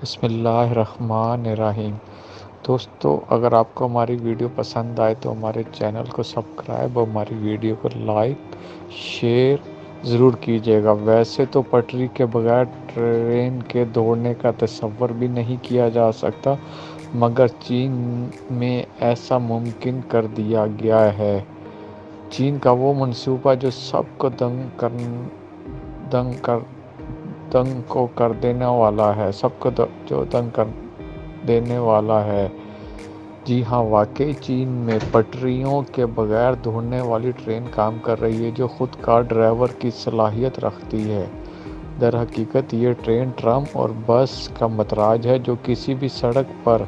بسم اللہ الرحمن الرحیم۔ دوستو، اگر آپ کو ہماری ویڈیو پسند آئے تو ہمارے چینل کو سبسکرائب اور ہماری ویڈیو کو لائک شیئر ضرور کیجیے گا۔ ویسے تو پٹری کے بغیر ٹرین کے دوڑنے کا تصور بھی نہیں کیا جا سکتا، مگر چین میں ایسا ممکن کر دیا گیا ہے۔ چین کا وہ منصوبہ جو سب کو دنگ کو کر دینے والا ہے، سب کو جو دنگ کر دینے والا ہے۔ جی ہاں، واقعی چین میں پٹریوں کے بغیر دوڑنے والی ٹرین کام کر رہی ہے، جو خود کار ڈرائیور کی صلاحیت رکھتی ہے۔ در حقیقت یہ ٹرین ٹرام اور بس کا متراج ہے، جو کسی بھی سڑک پر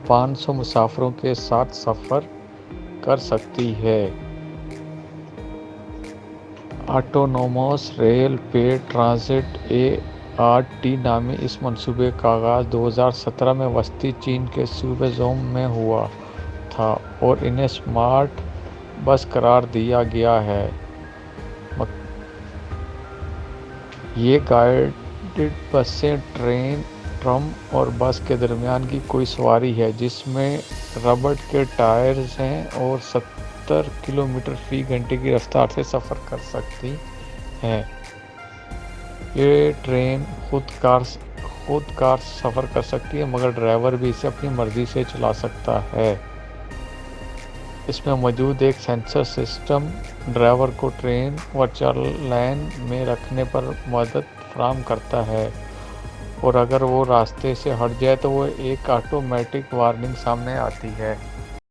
500 مسافروں کے ساتھ سفر کر سکتی ہے۔ آٹونوموس ریل وے ٹرانزٹ ART نامی اس منصوبے کا آغاز 2017 میں وسطی چین کے صوبے زوم میں ہوا تھا اور انہیں اسمارٹ بس قرار دیا گیا ہے۔ یہ گائیڈڈ بسیں ٹرین، ٹرام اور بس کے درمیان کی کوئی سواری ہے، جس میں ربڑ کے ٹائرز ہیں اور 70 کلومیٹر فی گھنٹے کی رفتار سے سفر کر سکتی ہیں۔ یہ ٹرین خود کار سفر کر سکتی ہے، مگر ڈرائیور بھی اسے اپنی مرضی سے چلا سکتا ہے۔ اس میں موجود ایک سینسر سسٹم ڈرائیور کو ٹرین ورچوئل لین میں رکھنے پر مدد فراہم کرتا ہے، اور اگر وہ راستے سے ہٹ جائے تو ایک آٹومیٹک وارننگ سامنے آتی ہے۔